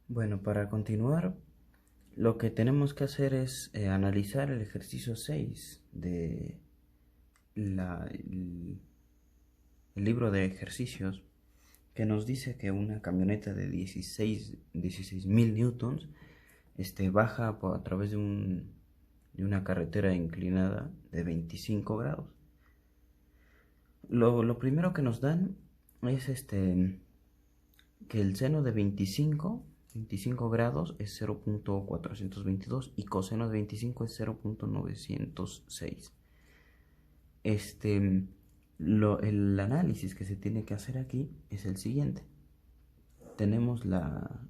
Bueno, para continuar, lo que tenemos que hacer es analizar el ejercicio 6 de el libro de ejercicios que nos dice que una camioneta de 16.000 newtons baja a través de una carretera inclinada de 25 grados. Lo primero que nos dan es que el seno de 25 grados es 0.422 y coseno de 25 es 0.906. El análisis que se tiene que hacer aquí es el siguiente. Tenemos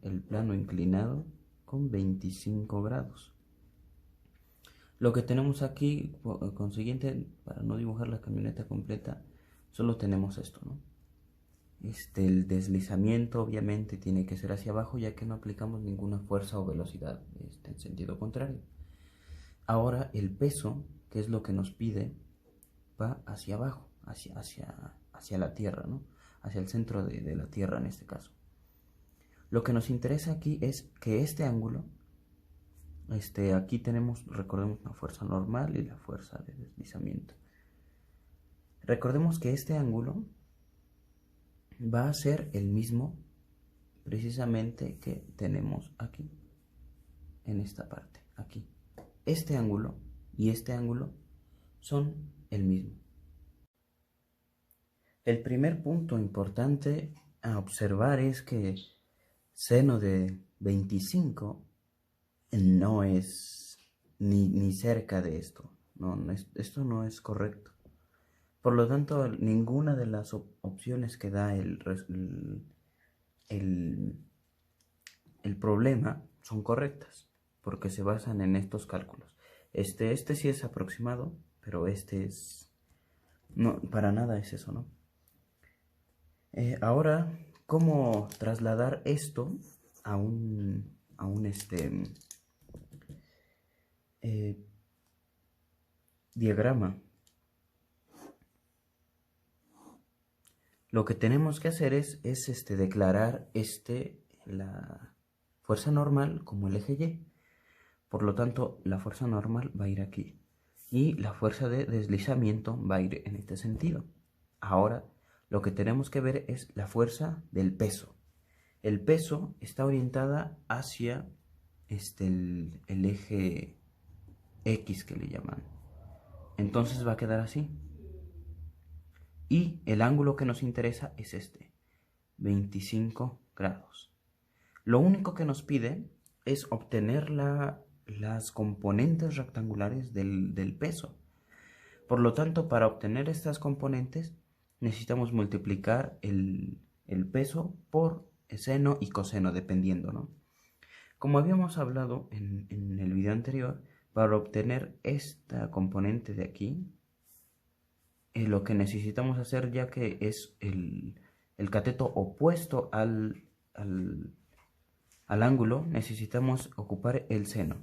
el plano inclinado con 25 grados. Lo que tenemos aquí, consiguiente, para no dibujar la camioneta completa, solo tenemos esto, ¿no? El deslizamiento obviamente tiene que ser hacia abajo, ya que no aplicamos ninguna fuerza o velocidad en sentido contrario. Ahora el peso, que es lo que nos pide, va hacia abajo, hacia la tierra, ¿no? Hacia el centro de la tierra en este caso. Lo que nos interesa aquí es que este ángulo, aquí tenemos, recordemos, una fuerza normal y la fuerza de deslizamiento. Recordemos que este ángulo va a ser el mismo precisamente que tenemos aquí, en esta parte, aquí. Este ángulo y este ángulo son el mismo. El primer punto importante a observar es que seno de 25 no es ni cerca de esto. Esto no es correcto. Por lo tanto, ninguna de las opciones que da el problema son correctas, porque se basan en estos cálculos. Este sí es aproximado, pero no, para nada es eso, ¿no? Ahora, ¿cómo trasladar esto a un diagrama? Lo que tenemos que hacer es declarar la fuerza normal como el eje Y. Por lo tanto, la fuerza normal va a ir aquí. Y la fuerza de deslizamiento va a ir en este sentido. Ahora, lo que tenemos que ver es la fuerza del peso. El peso está orientada hacia el eje X que le llaman. Entonces va a quedar así. Y el ángulo que nos interesa es 25 grados. Lo único que nos pide es obtener las componentes rectangulares del peso. Por lo tanto, para obtener estas componentes necesitamos multiplicar el peso por seno y coseno, dependiendo, ¿no? Como habíamos hablado en el video anterior, para obtener esta componente de aquí, lo que necesitamos hacer, ya que es el cateto opuesto al ángulo, necesitamos ocupar el seno.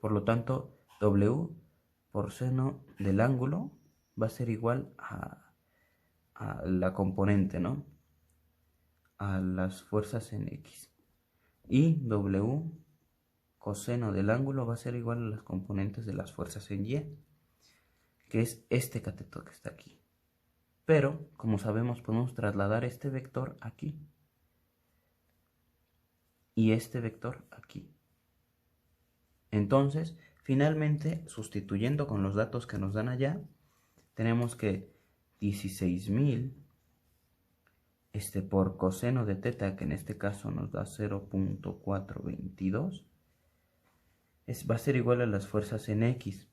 Por lo tanto, W por seno del ángulo va a ser igual a la componente, ¿no? A las fuerzas en X. Y W coseno del ángulo va a ser igual a las componentes de las fuerzas en Y, que es este cateto que está aquí. Pero, como sabemos, podemos trasladar este vector aquí y este vector aquí. Entonces, finalmente, sustituyendo con los datos que nos dan allá, tenemos que 16.000 por coseno de teta, que en este caso nos da 0.422, va a ser igual a las fuerzas en X,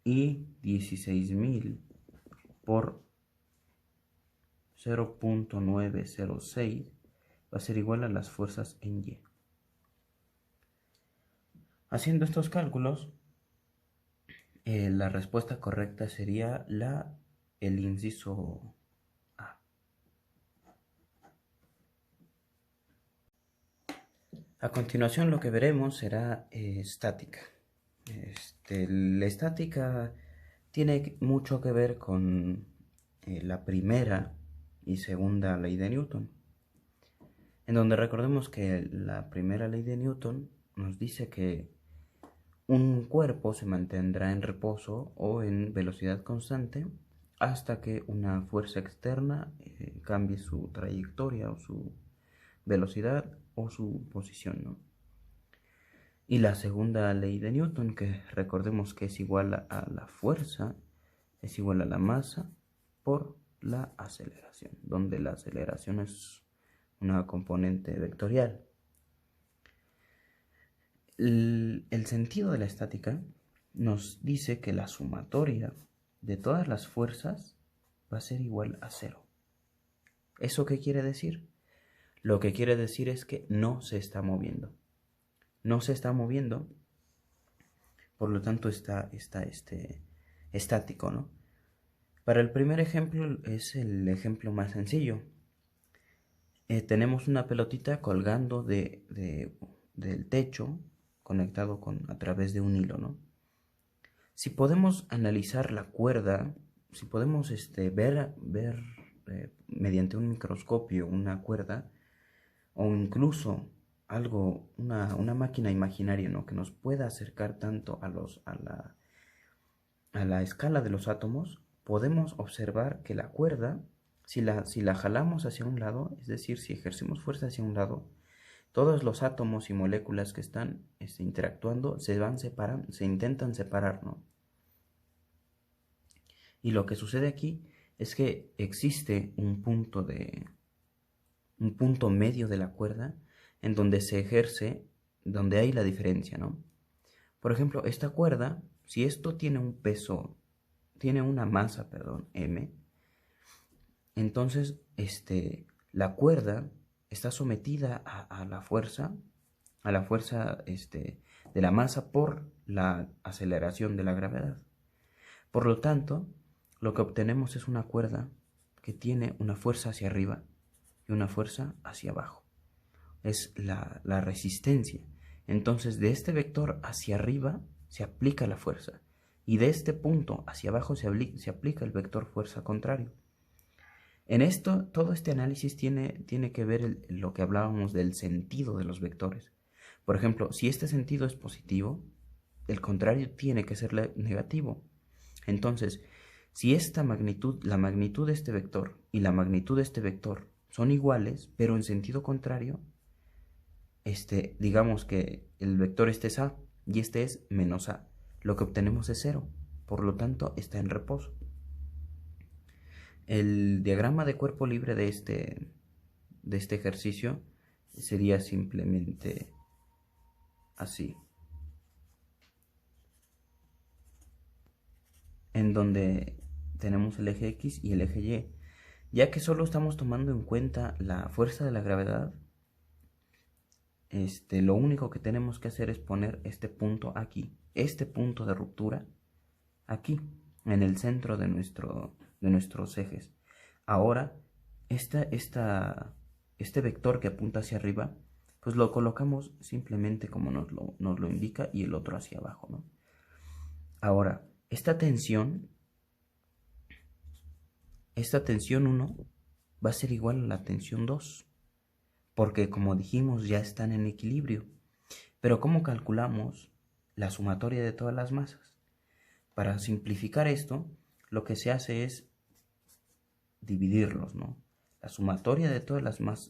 y 16.000 por 0.906 va a ser igual a las fuerzas en Y. Haciendo estos cálculos, la respuesta correcta sería el inciso A. A continuación, lo que veremos será estática. La estática tiene mucho que ver con la primera y segunda ley de Newton. en donde recordemos que la primera ley de Newton nos dice que un cuerpo se mantendrá en reposo o en velocidad constante hasta que una fuerza externa cambie su trayectoria o su velocidad o su posición, ¿no? Y la segunda ley de Newton, que recordemos que es igual a la fuerza, es igual a la masa por la aceleración, donde la aceleración es una componente vectorial. El sentido de la estática nos dice que la sumatoria de todas las fuerzas va a ser igual a cero. ¿Eso qué quiere decir? Lo que quiere decir es que no se está moviendo. No se está moviendo, por lo tanto está estático, ¿no? Para el primer ejemplo es el ejemplo más sencillo. Tenemos una pelotita colgando del techo conectado a través de un hilo, ¿no? Si podemos analizar la cuerda, si podemos ver mediante un microscopio una cuerda o incluso una máquina imaginaria, ¿no? Que nos pueda acercar tanto a la escala de los átomos, podemos observar que la cuerda, si la jalamos hacia un lado, es decir, si ejercemos fuerza hacia un lado, todos los átomos y moléculas que están interactuando se van separando, se intentan separar, ¿no? Y lo que sucede aquí es que existe un punto medio de la cuerda en donde se ejerce, donde hay la diferencia, ¿no? Por ejemplo, esta cuerda, si esto tiene un peso, tiene una masa, perdón, m, entonces la cuerda está sometida a la fuerza de la masa por la aceleración de la gravedad. Por lo tanto, lo que obtenemos es una cuerda que tiene una fuerza hacia arriba y una fuerza hacia abajo. Es la resistencia. Entonces, de este vector hacia arriba se aplica la fuerza y de este punto hacia abajo se aplica el vector fuerza contrario. En esto, todo este análisis tiene que ver lo que hablábamos del sentido de los vectores. Por ejemplo, si este sentido es positivo, el contrario tiene que ser negativo. Entonces, si esta magnitud, la magnitud de este vector y la magnitud de este vector son iguales, pero en sentido contrario, digamos que el vector este es A y este es menos A, lo que obtenemos es cero, por lo tanto está en reposo. El diagrama de cuerpo libre de este ejercicio sería simplemente así, en donde tenemos el eje X y el eje Y. Ya que solo estamos tomando en cuenta la fuerza de la gravedad, lo único que tenemos que hacer es poner este punto aquí, este punto de ruptura aquí, en el centro de nuestros ejes. Ahora, este vector que apunta hacia arriba, pues lo colocamos simplemente como nos lo indica y el otro hacia abajo, ¿no? Ahora, esta tensión 1 va a ser igual a la tensión 2, porque como dijimos ya están en equilibrio. Pero ¿cómo calculamos la sumatoria de todas las masas? Para simplificar esto, lo que se hace es dividirlos, ¿no? La sumatoria de todas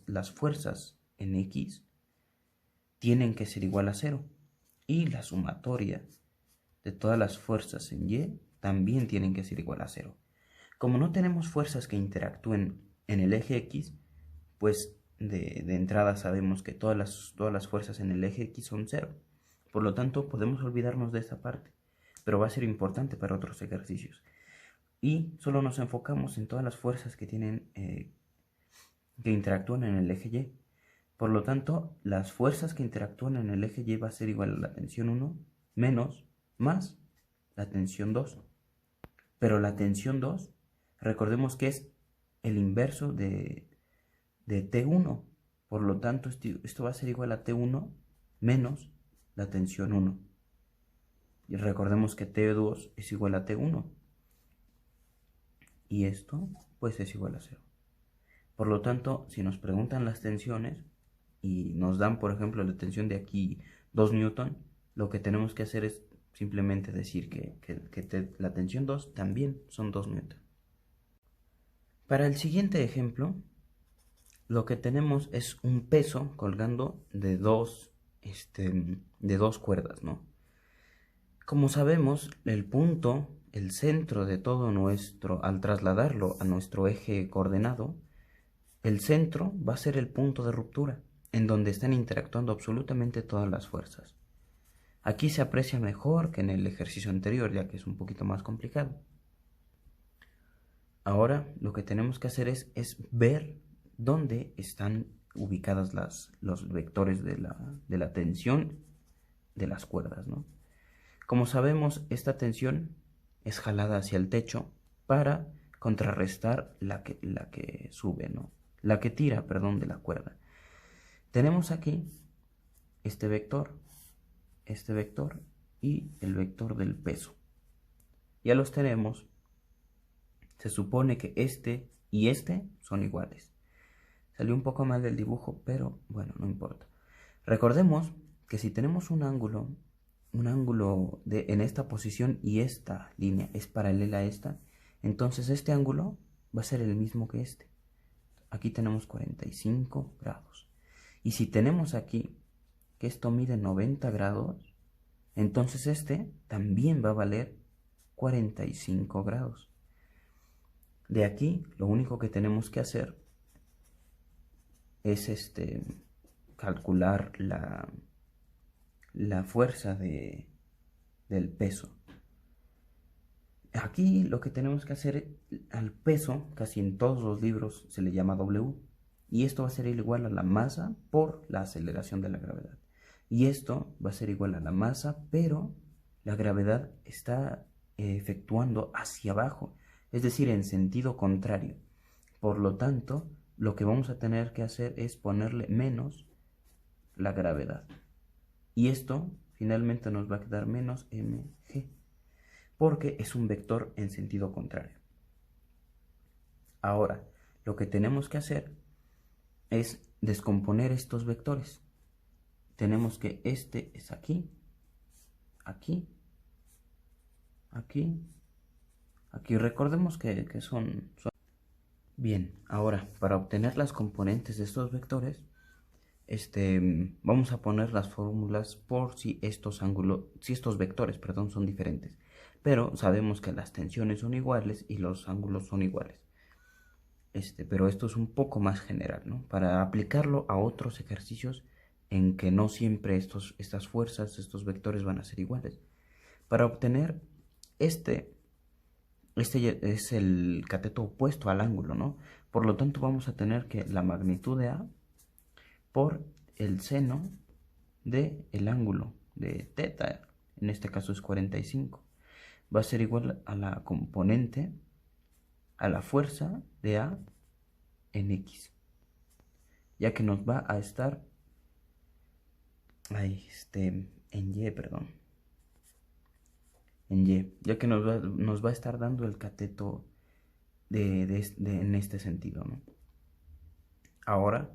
las fuerzas en X tienen que ser igual a 0. Y la sumatoria de todas las fuerzas en Y también tienen que ser igual a 0. Como no tenemos fuerzas que interactúen en el eje X, pues de entrada sabemos que todas las fuerzas en el eje X son 0. Por lo tanto, podemos olvidarnos de esa parte, pero va a ser importante para otros ejercicios. Y solo nos enfocamos en todas las fuerzas que interactúan en el eje Y. Por lo tanto, las fuerzas que interactúan en el eje Y va a ser igual a la tensión 1 menos más la tensión 2. Pero la tensión 2, recordemos que es el inverso de T1. Por lo tanto, esto va a ser igual a T1 menos la tensión 1. Y recordemos que T2 es igual a T1. Y esto, pues, es igual a 0. Por lo tanto, si nos preguntan las tensiones, y nos dan, por ejemplo, la tensión de aquí 2 newton, lo que tenemos que hacer es simplemente decir que la tensión 2 también son 2 newton. Para el siguiente ejemplo, lo que tenemos es un peso colgando de dos cuerdas, ¿no? Como sabemos, el punto, el centro de todo nuestro, al trasladarlo a nuestro eje coordenado, el centro va a ser el punto de ruptura, en donde están interactuando absolutamente todas las fuerzas. Aquí se aprecia mejor que en el ejercicio anterior, ya que es un poquito más complicado. Ahora lo que tenemos que hacer es ver dónde están ubicadas los vectores de la tensión de las cuerdas, ¿no? Como sabemos, esta tensión es jalada hacia el techo para contrarrestar la que sube, ¿no? La que tira, perdón, de la cuerda. Tenemos aquí este vector y el vector del peso. Ya los tenemos. Se supone que este y este son iguales. Salió un poco mal del dibujo, pero bueno, no importa. Recordemos que si tenemos un ángulo en esta posición y esta línea es paralela a esta, entonces este ángulo va a ser el mismo que este. Aquí tenemos 45 grados. Y si tenemos aquí que esto mide 90 grados, entonces este también va a valer 45 grados. De aquí, lo único que tenemos que hacer es calcular la fuerza del peso. Aquí lo que tenemos que hacer al peso, casi en todos los libros se le llama W, y esto va a ser igual a la masa por la aceleración de la gravedad. Y esto va a ser igual a la masa, pero la gravedad está efectuando hacia abajo, es decir, en sentido contrario. Por lo tanto, lo que vamos a tener que hacer es ponerle menos la gravedad. Y esto finalmente nos va a quedar menos mg, porque es un vector en sentido contrario. Ahora, lo que tenemos que hacer es descomponer estos vectores. Tenemos que este es aquí, aquí, aquí, aquí. Recordemos que son... Bien, ahora, para obtener las componentes de estos vectores, vamos a poner las fórmulas por si estos vectores, perdón, son diferentes. Pero sabemos que las tensiones son iguales y los ángulos son iguales. Pero esto es un poco más general, ¿no? Para aplicarlo a otros ejercicios en que no siempre estas fuerzas, estos vectores van a ser iguales. Para obtener este es el cateto opuesto al ángulo, ¿no? Por lo tanto, vamos a tener que la magnitud de A por el seno del ángulo de teta, en este caso es 45, va a ser igual a la componente, a la fuerza de A en X, ya que nos va a estar en Y, perdón, en Y, ya que nos va a estar dando el cateto en este sentido, ¿no? Ahora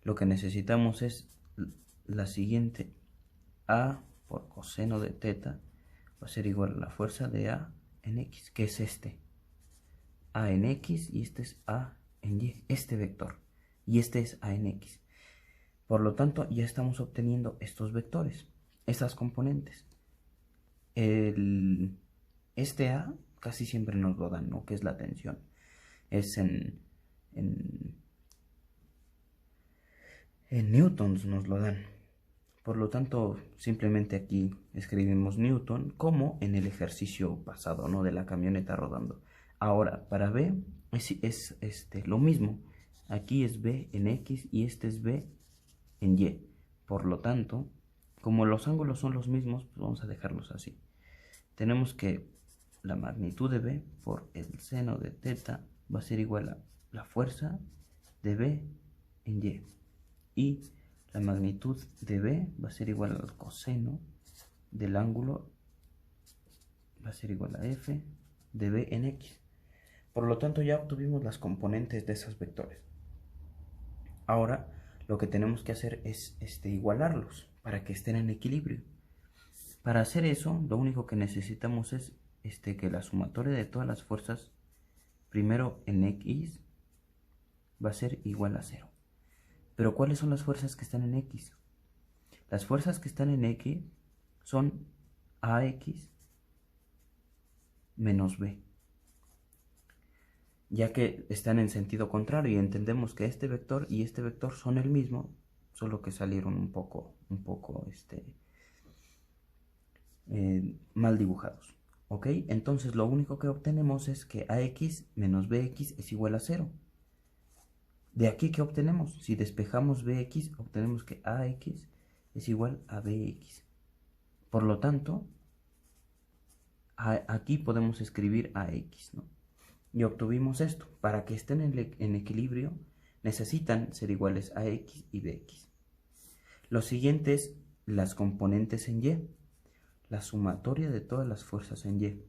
lo que necesitamos es la siguiente: A por coseno de teta va a ser igual a la fuerza de A en X, que es A en X, y este es A en Y, este vector, y este es A en X. Por lo tanto, ya estamos obteniendo estos vectores, estas componentes. Este A casi siempre nos lo dan, ¿no? Que es la tensión. Es en newtons nos lo dan. Por lo tanto, simplemente aquí escribimos Newton como en el ejercicio pasado, ¿no? De la camioneta rodando. Ahora, para B es lo mismo. Aquí es B en X y este es B en Y. Por lo tanto, como los ángulos son los mismos, pues vamos a dejarlos así. Tenemos que la magnitud de B por el seno de teta va a ser igual a la fuerza de B en Y. Y la magnitud de B va a ser igual al coseno del ángulo, va a ser igual a F de B en X. Por lo tanto, ya obtuvimos las componentes de esos vectores. Ahora, lo que tenemos que hacer es igualarlos para que estén en equilibrio. Para hacer eso, lo único que necesitamos es que la sumatoria de todas las fuerzas, primero en X, va a ser igual a 0. Pero ¿cuáles son las fuerzas que están en X? Las fuerzas que están en X son AX menos B, ya que están en sentido contrario y entendemos que este vector y este vector son el mismo, solo que salieron un poco mal dibujados. ¿Ok? Entonces lo único que obtenemos es que AX menos BX es igual a 0. De aquí, ¿qué obtenemos? Si despejamos BX, obtenemos que AX es igual a BX. Por lo tanto, aquí podemos escribir AX, ¿no? Y obtuvimos esto. Para que estén en equilibrio, necesitan ser iguales a X y BX. Lo siguiente es las componentes en Y. La sumatoria de todas las fuerzas en Y.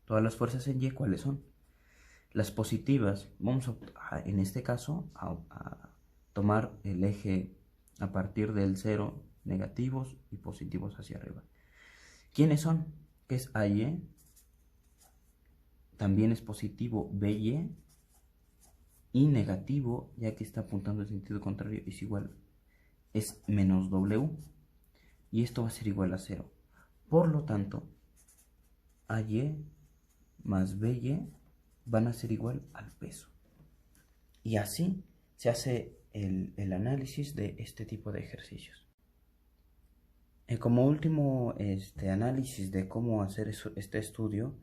Todas las fuerzas en Y, ¿cuáles son? Las positivas, vamos en este caso a tomar el eje a partir del 0, negativos y positivos hacia arriba. ¿Quiénes son? Que es AY, también es positivo BY, y negativo, ya que está apuntando en sentido contrario, es igual, es menos W, y esto va a ser igual a 0. Por lo tanto, AY más BY van a ser igual al peso. Y así se hace el análisis de este tipo de ejercicios. Como último análisis de cómo hacer este estudio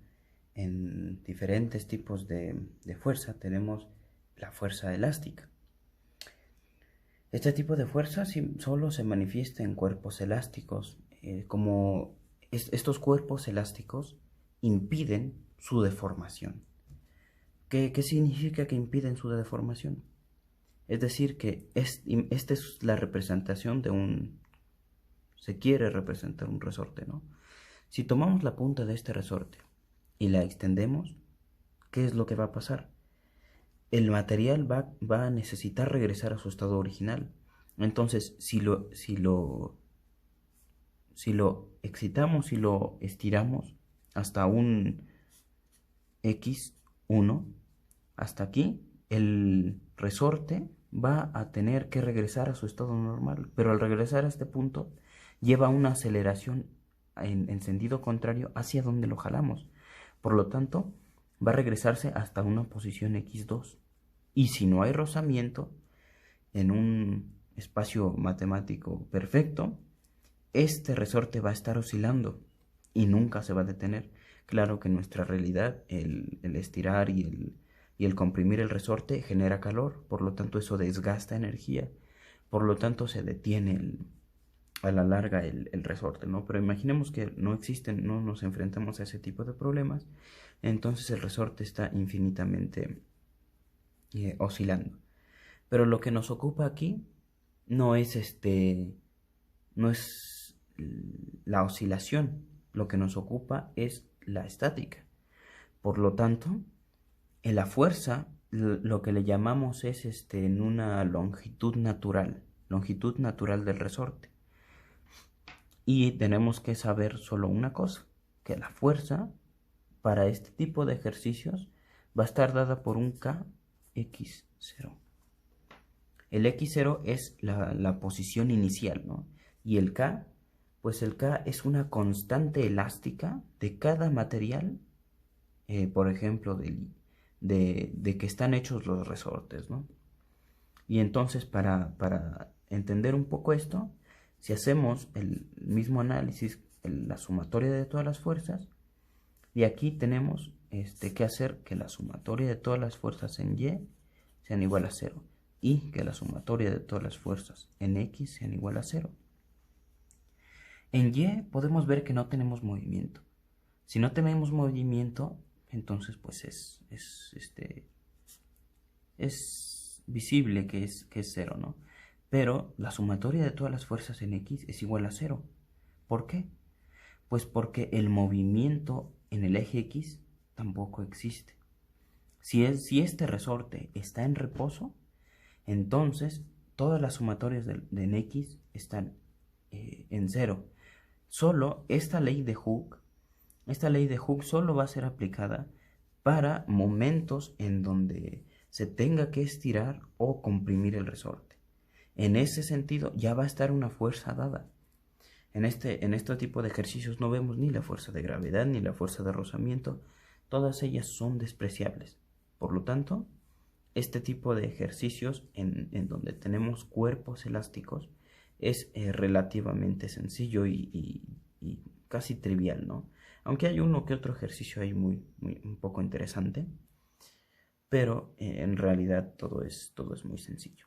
en diferentes tipos de fuerza, tenemos la fuerza elástica. Este tipo de fuerza solo se manifiesta en cuerpos elásticos, como estos cuerpos elásticos impiden su deformación. ¿Qué significa que impiden su deformación? Es decir, que esta es la representación de se quiere representar un resorte, ¿no? Si tomamos la punta de este resorte y la extendemos, ¿qué es lo que va a pasar? El material va a necesitar regresar a su estado original. Entonces, si lo excitamos y lo estiramos hasta un X1, hasta aquí, el resorte va a tener que regresar a su estado normal, pero al regresar a este punto lleva una aceleración en sentido contrario hacia donde lo jalamos. Por lo tanto, va a regresarse hasta una posición X2. Y si no hay rozamiento en un espacio matemático perfecto, este resorte va a estar oscilando y nunca se va a detener. Claro que en nuestra realidad el estirar y el comprimir el resorte genera calor, por lo tanto eso desgasta energía, por lo tanto se detiene a la larga el resorte, ¿no? Pero imaginemos que no existen, no nos enfrentamos a ese tipo de problemas, entonces el resorte está infinitamente oscilando. Pero lo que nos ocupa aquí no es la oscilación, lo que nos ocupa es la estática. Por lo tanto, en la fuerza lo que le llamamos es en una longitud natural del resorte. Y tenemos que saber solo una cosa, que la fuerza para este tipo de ejercicios va a estar dada por un Kx0. El X0 es la posición inicial, ¿no? Y el K, pues el K es una constante elástica de cada material, por ejemplo, de que están hechos los resortes, ¿no? Y entonces, para entender un poco esto, si hacemos el mismo análisis, la sumatoria de todas las fuerzas, y aquí tenemos que hacer que la sumatoria de todas las fuerzas en Y sean igual a 0 y que la sumatoria de todas las fuerzas en X sean igual a 0. En Y podemos ver que no tenemos movimiento. Si no tenemos movimiento, entonces pues es visible que es 0, ¿no? Pero la sumatoria de todas las fuerzas en X es igual a 0. ¿Por qué? Pues porque el movimiento en el eje X tampoco existe. Si este resorte está en reposo, entonces todas las sumatorias de en X están en cero. Solo esta ley de Hooke solo va a ser aplicada para momentos en donde se tenga que estirar o comprimir el resorte. En ese sentido ya va a estar una fuerza dada. En este tipo de ejercicios no vemos ni la fuerza de gravedad ni la fuerza de rozamiento. Todas ellas son despreciables. Por lo tanto, este tipo de ejercicios en donde tenemos cuerpos elásticos es relativamente sencillo y casi trivial, ¿no? Aunque hay uno que otro ejercicio ahí un poco interesante, pero en realidad todo es muy sencillo.